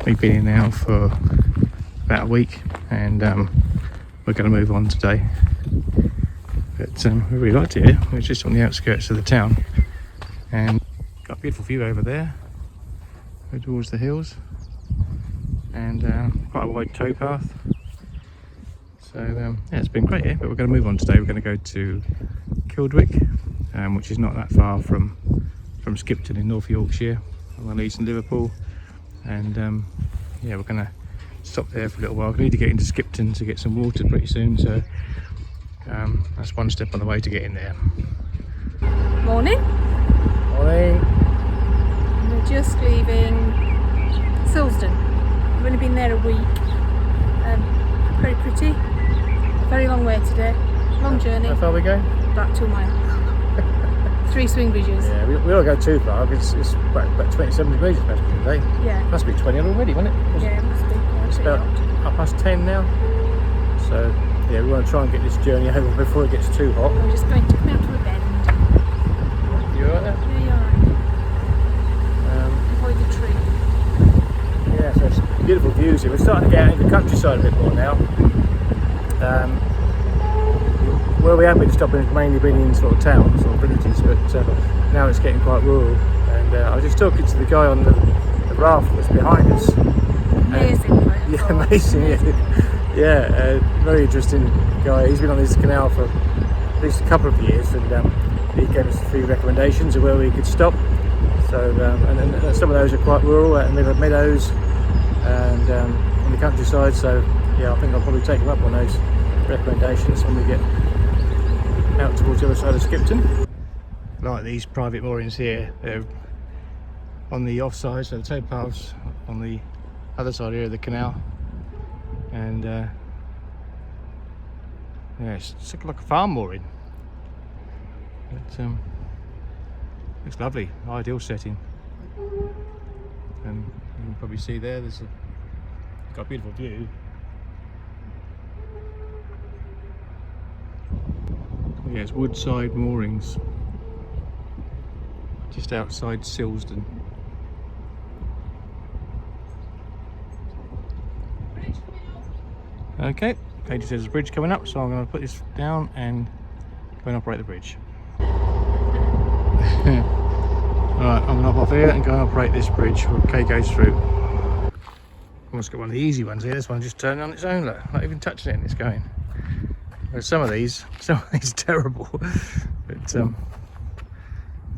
We've been in now for about a week, and we're going to move on today. But we really liked it here. We're just on the outskirts of the town, and got a beautiful view over there, go towards the hills, and quite a wide towpath. So yeah, it's been great here. But we're going to move on today. We're going to go to Kildwick, which is not that far from Skipton in North Yorkshire, on the Leeds and Liverpool. And yeah, we're going to stop there for a little while. We need to get into Skipton to get some water pretty soon, so that's one step on the way to get in there. Morning. Morning. We're just leaving Silsden. We've only been there a week. Very pretty. A very long way today. Long journey. How far are we going? About 2 miles. 3 swing bridges. Yeah, we don't go too far. It's about 27 degrees supposed to be today. Yeah. Must be 20 already, won't it? Yeah, it must be. It's about 10:30 now. So yeah, we want to try and get this journey over before it gets too hot. I'm just going to come out to a bend. You alright there? Yeah, you're alright. Avoid the tree. Yeah, so it's beautiful views here. We're starting to get out into the countryside a bit more now. Where we have been stopping has mainly been in sort of towns or villages, but now it's getting quite rural. And I was just talking to the guy on the raft that's behind us. Amazing. Yeah, amazing. Yeah, very interesting guy. He's been on this canal for at least a couple of years, and he gave us a few recommendations of where we could stop. So, and some of those are quite rural, out in the middle of meadows and in the countryside. So, yeah, I think I'll probably take him up on those recommendations when we get out towards the other side of Skipton. Like these private moorings here, they're on the offside, so the towpath's on the other side here of the canal, and yeah, it's like a farm mooring. But it's lovely, ideal setting, and you can probably see there's got a beautiful view. Yeah, it's Woodside Moorings, just outside Silsden. Okay, Katie says there's a bridge coming up, so I'm going to put this down and go and operate the bridge. Alright, I'm going to hop off here and go and operate this bridge where Kay goes through. Almost got one of the easy ones here. This one just turned on its own, look. Not even touching it and it's going. Whereas some of these are terrible. But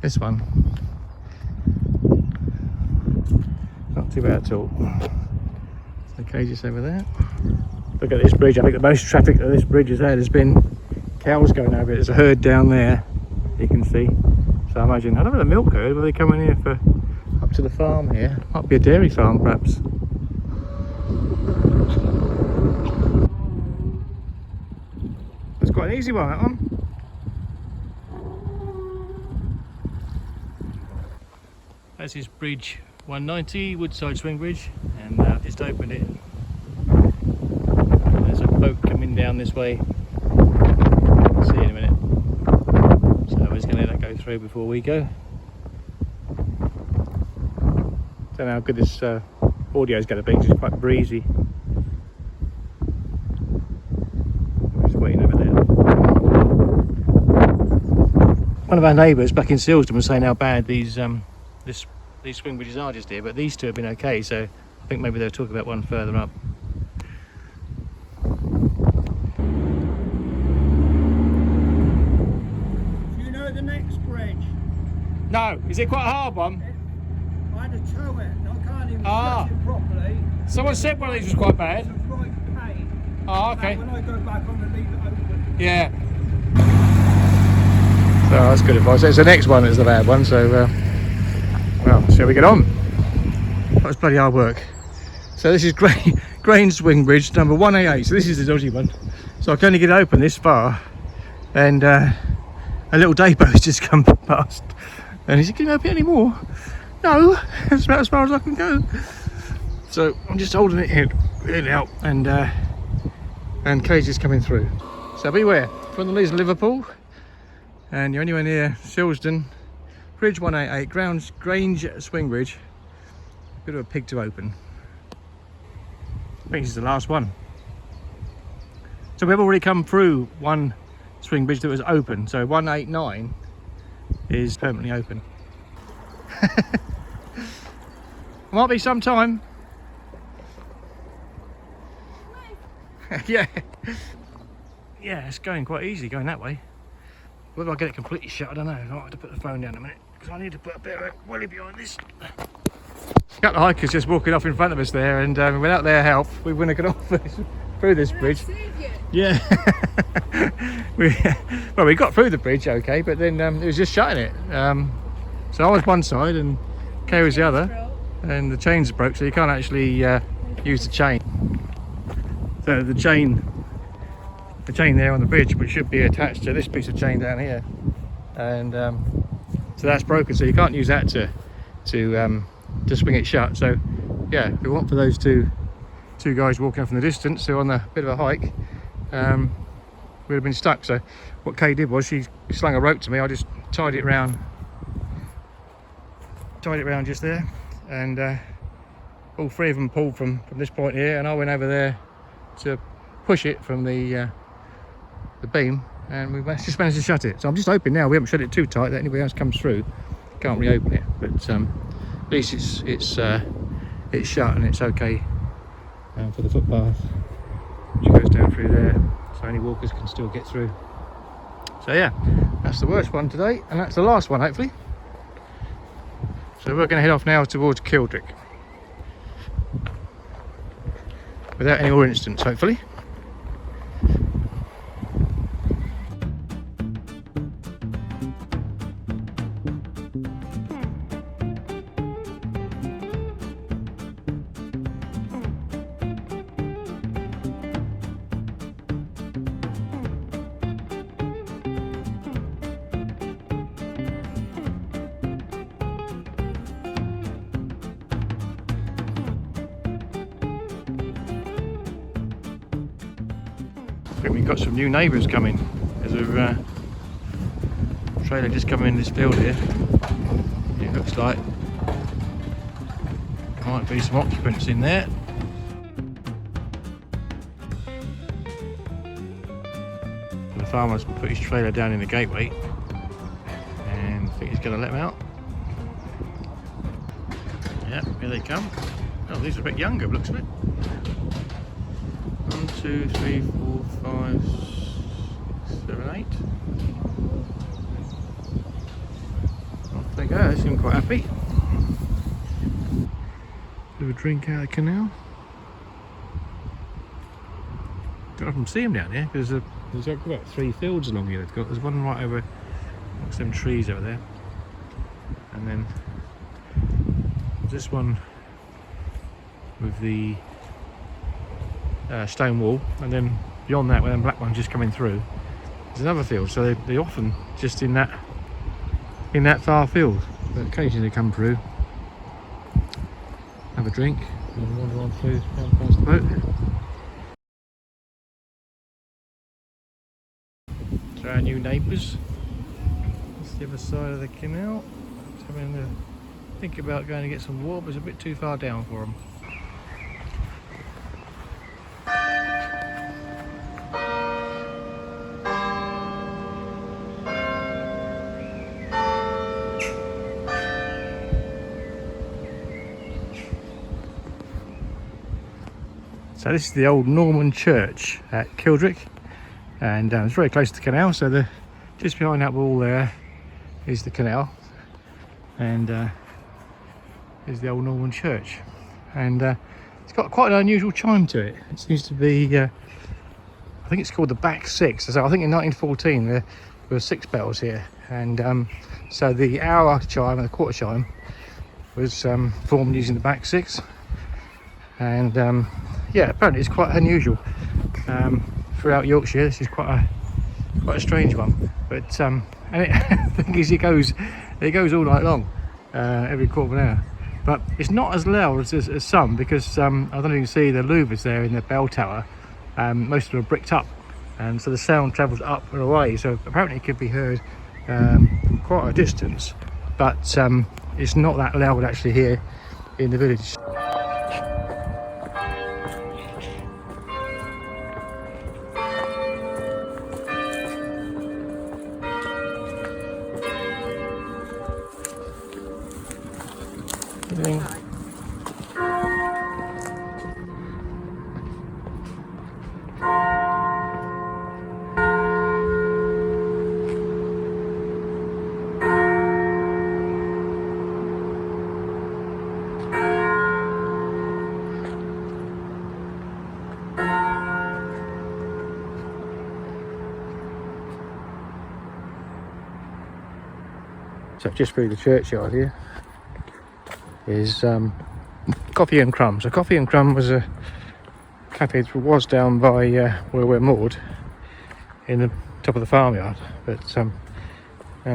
this one, not too bad at all. So Kay's just over there. Look at this bridge. I think the most traffic that this bridge has had has been cows going over it. There's a herd down there, you can see. So I imagine, I don't know, the milk herd, were they coming here for up to the farm here? Might be a dairy farm perhaps. That's quite an easy one, that one. That's his bridge 190, Woodside Swing Bridge, and I've just opened it. There's a boat coming down this way. We'll see in a minute. So we're just going to let that go through before we go. Don't know how good this audio is going to be, because it's quite breezy. We're just waiting over there. One of our neighbours back in Silsden was saying how bad these swing bridges are just here, but these two have been okay, so I think maybe they'll talk about one further up. No, is it quite a hard one? I had to tow it and I can't even touch it properly. Someone said one of these was quite bad. It's a right pain. Oh, okay. When I go back, I'm going to leave it open. Yeah. So that's good advice. It's the next one that's the bad one, so well, shall we get on? That was bloody hard work. So this is Grain Swing Bridge number 188, so this is the dodgy one. So I can only get it open this far, and a little day boat's just come past. And he said, can you open it any more? No, that's about as far as I can go. So I'm just holding it here now, and Kay's just coming through. So beware, from the Leeds and Liverpool, and you're anywhere near Silsden, Bridge 188, Grange Swing Bridge. Bit of a pig to open. think this is the last one. So we've already come through one swing bridge that was open, so 189 is permanently open. Might be some time. Yeah, it's going quite easy going that way. Whether I get it completely shut, I don't know. I might have to put the phone down a minute because I need to put a bit of a welly behind this. A couple of hikers just walking off in front of us there, and without their help, we wouldn't have got off through this bridge. Yeah. we got through the bridge okay, but then it was just shutting it. So I was one side and Kay was the other, and the chains broke, so you can't actually use the chain. So the chain there on the bridge, which should be attached to this piece of chain down here, and so that's broken, so you can't use that to swing it shut. So yeah, if it weren't for those two guys walking up from the distance who are on a bit of a hike, we'd have been stuck. So what Kay did was she slung a rope to me. I just tied it round just there, and all three of them pulled from this point here, and I went over there to push it from the beam, and we just managed to shut it. So I'm just hoping now we haven't shut it too tight that anybody else comes through can't reopen it, but at least it's shut and it's okay for the footpath which goes down through there, so any walkers can still get through. So yeah, that's the worst one today, and that's the last one hopefully. So we're going to head off now towards Kildwick without any more incidents hopefully. I think we've got some new neighbours coming. There's a trailer just coming in this field here. It looks like there might be some occupants in there. The farmer's put his trailer down in the gateway, and I think he's going to let them out. Yep, here they come. Oh, these are a bit younger, looks of it. 1, 2, 3, 4, 5, 6, 7, 8. Off they go, they seem quite happy. Bit of a drink out of the canal. Don't often see them down here because there's about 3 fields along here they've got. There's one right over amongst them trees over there, and then this one with the stone wall, and then beyond that where them black ones just coming through there's another field, so they're often just in that far field, but occasionally they come through, have a drink and wander on through down past the boat. So our new neighbours, that's the other side of the canal. Just having to think about going to get some water, but it's a bit too far down for them. So this is the old Norman church at Kildwick, and it's very close to the canal, so just behind that wall there is the canal, and is the old Norman church, and it's got quite an unusual chime to it. It seems to be, I think it's called the back six. So I think in 1914 there were 6 bells here, and so the hour chime and the quarter chime was formed using the back 6, and yeah, apparently it's quite unusual throughout Yorkshire. This is quite a strange one, but and the thing is, it goes all night long, every quarter of an hour. But it's not as loud as some, because I don't know if you can see the louvers there in the bell tower. Most of them are bricked up, and so the sound travels up and away. So apparently it could be heard from quite a distance, but it's not that loud actually here in the village. So just through the churchyard here is Coffee and Crumb. So Coffee and Crumb was a cafe that was down by where we're moored in the top of the farmyard, but now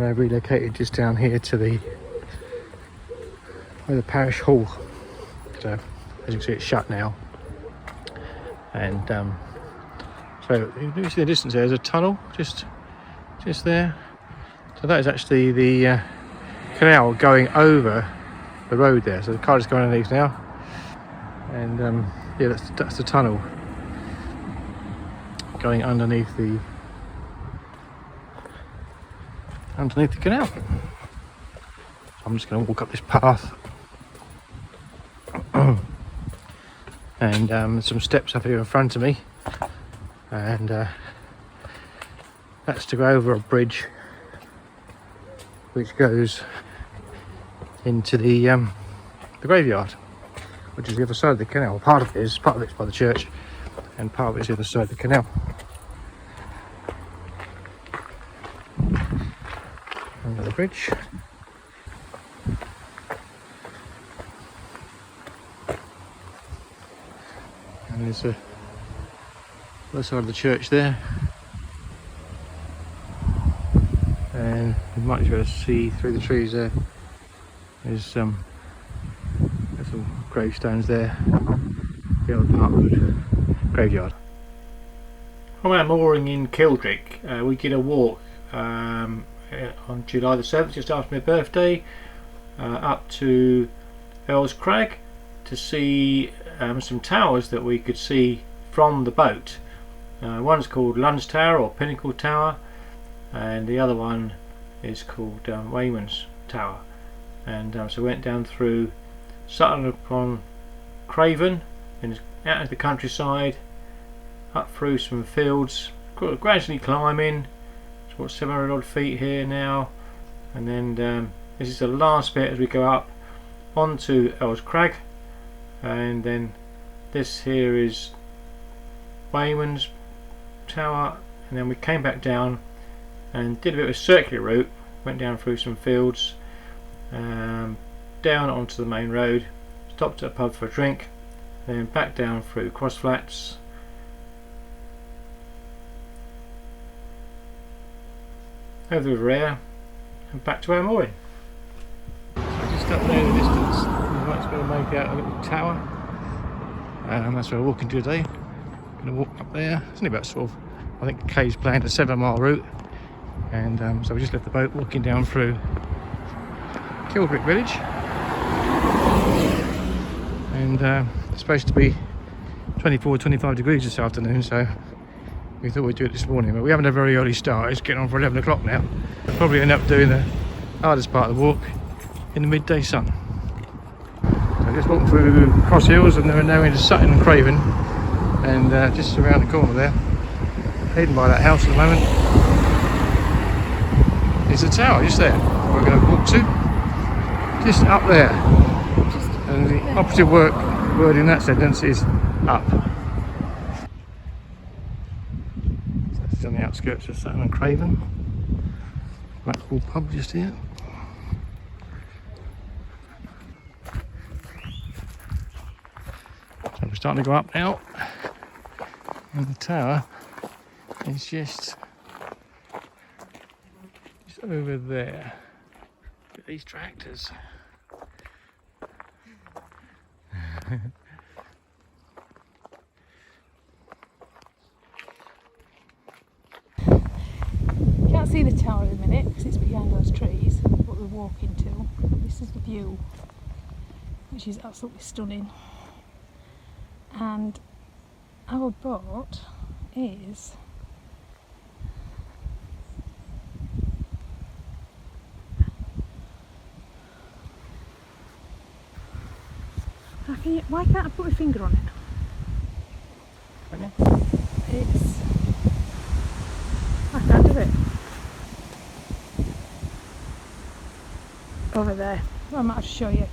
they've relocated just down here to the where the parish hall. So as you can see, it's shut now, and so you can see in the distance there's a tunnel just there. So that is actually the canal going over the road there. So the car is going underneath now, and yeah, that's the tunnel going underneath the canal. So I'm just going to walk up this path, and there's some steps up here in front of me, and that's to go over a bridge which goes into the graveyard, which is the other side of the canal. Part of it's by the church, and part of it's the other side of the canal. Under the bridge. And there's the other side of the church there. And you might be able to see through the trees there. There's some gravestones there. The old Parkwood graveyard. From our mooring in Kildwick, we did a walk on July the 7th, just after my birthday, up to Earl's Crag to see some towers that we could see from the boat. One's called Lund's Tower or Pinnacle Tower, and the other one is called Wainman's Tower. And so we went down through Sutton upon Craven and out into the countryside, up through some fields, gradually climbing. It's about 700 odd feet here now, and then this is the last bit as we go up onto Earl's Crag, and then this here is Wainman's Tower, and then we came back down and did a bit of a circular route, went down through some fields, down onto the main road, stopped at a pub for a drink, then back down through cross flats, over the river Aire, and back to our mooring. So just up there in the distance, you might be able to make out a little tower, and that's where we're walking to today. Going to walk up there. It's only about sort of, I think Kay's planned a 7-mile route, and so we just left the boat, walking down through Kildwick village, and it's supposed to be 24-25 degrees this afternoon, so we thought we'd do it this morning, but we haven't had a very early start. It's getting on for 11 o'clock now. We'll probably end up doing the hardest part of the walk in the midday sun. So just walking through Cross Hills, and then we're now into Sutton and Craven, and just around the corner there, hidden by that house at the moment, is the tower just there. We're going to walk to just up there, and the operative word in that sentence is up. So this is on the outskirts of Sutton and Craven. Blackpool pub just here. So we're starting to go up now, and the tower is just over there. Look at these tractors. Can't see the tower in a minute because it's behind those trees, what we're walking to. This is the view, which is absolutely stunning. And our boat is why can't I put my finger on it? Okay. It's... I can't do it. Over there. I might have to show you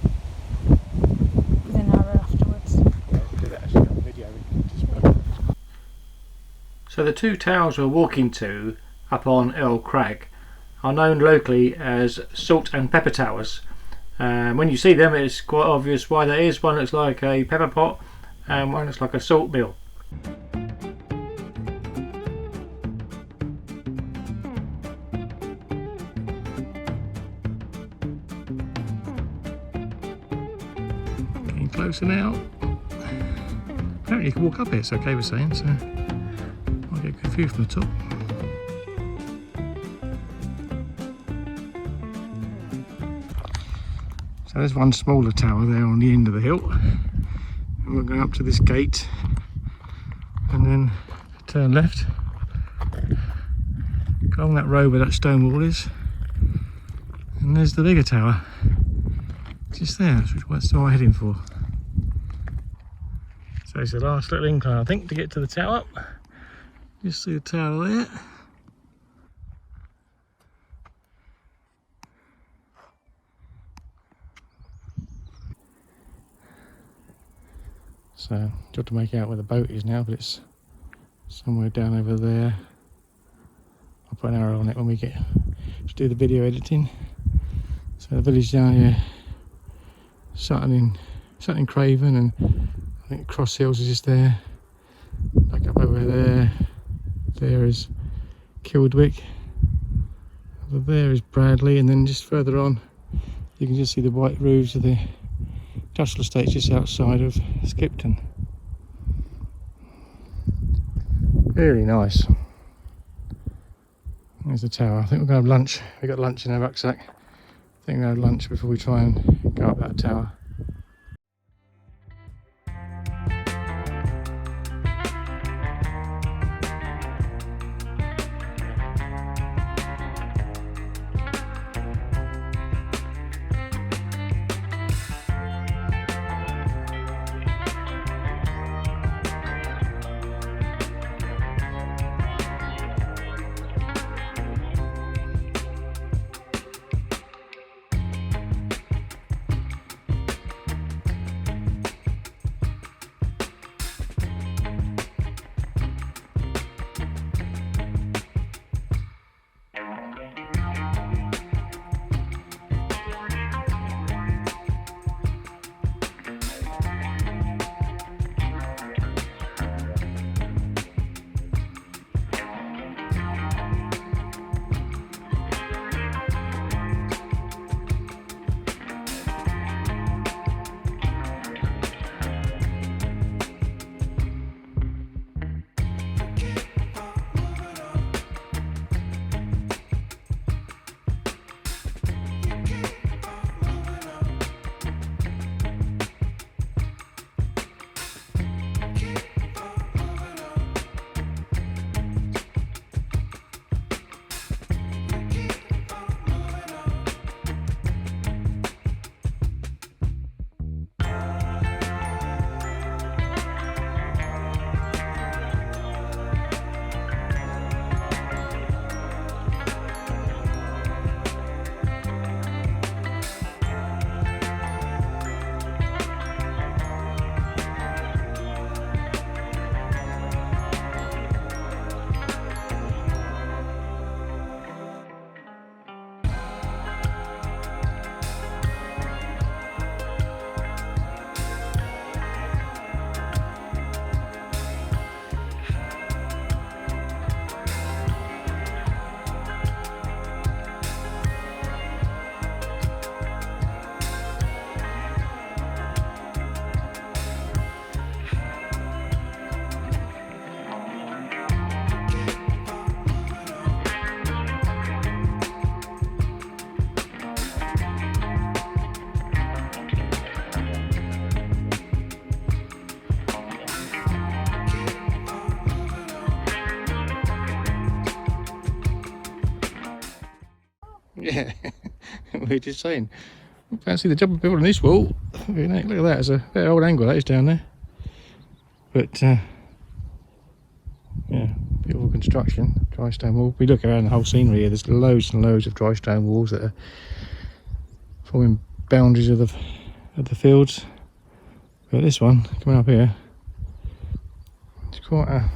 within an hour afterwards. Yeah, we'll do that as a video. So the two towers we're walking to up on Earl Crag are known locally as salt and pepper towers. When you see them, it's quite obvious why that is. One looks like a pepper pot and one looks like a salt mill. Getting closer now. Apparently you can walk up here, so Kay was saying, so I'll get a good view from the top. So there's one smaller tower there on the end of the hill, and we're going up to this gate and then turn left, go along that road where that stone wall is, and there's the bigger tower just there. That's what I'm heading for. So it's the last little incline, I think, to get to the tower. Just see the tower there. So, got to make out where the boat is now, but it's somewhere down over there. I'll put an arrow on it when we get to do the video editing. So the village down here, Sutton in Craven, and I think Cross Hills is just there. Back up over there. There is Kildwick. Over there is Bradley, and then just further on, you can just see the white roofs of the industrial estate just outside of Skipton. Really nice. There's the tower. I think we're going to have lunch. We've got lunch in our rucksack. I think we're going to have lunch before we try and go up that tower. Yeah, we were just saying, fancy the job of building this wall. Look at that, it's a very old angle that is down there. But yeah, beautiful construction, dry stone wall. We look around the whole scenery here, there's loads and loads of dry stone walls that are forming boundaries of the fields. But this one, coming up here, it's quite a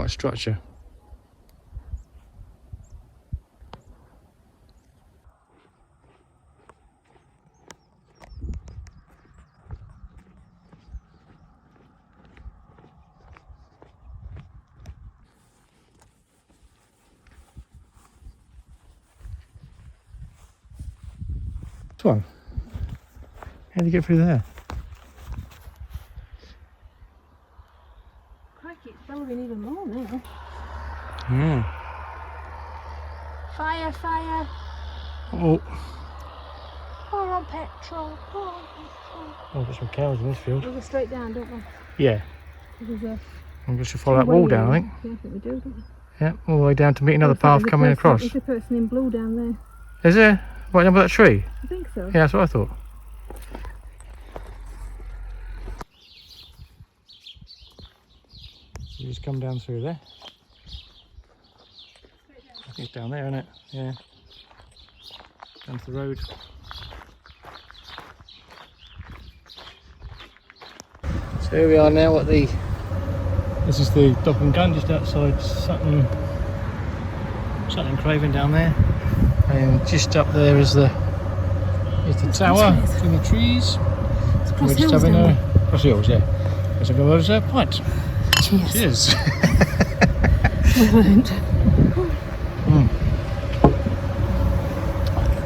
structure. last one. How do you get through there? Crikey, it's bellowing even more now. Yeah. Fire, fire. Oh, Pour on petrol, pour on petrol. oh, there's some cows in this field. We'll go straight down, don't we? Yeah. There's a I'm just to follow that wall down, I think. Yeah, I think we do, don't we? Yeah, all the way down to meet another Looks like path there's a coming person- across. There's a person in blue down there. Is there? Right under that tree? I think so. Yeah, that's what I thought. So you just come down through there. I think it's down there, isn't it? Yeah. Down to the road. So here we are now at the... This is the Dog and Gun just outside Sutton Craven down there. And just up there is the tower between the trees. It's We're across just hills having down a across the hills, yeah. Let's have a pint. there. Cheers. Cheers. We won't.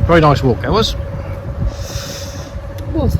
Very nice walk that was. Was.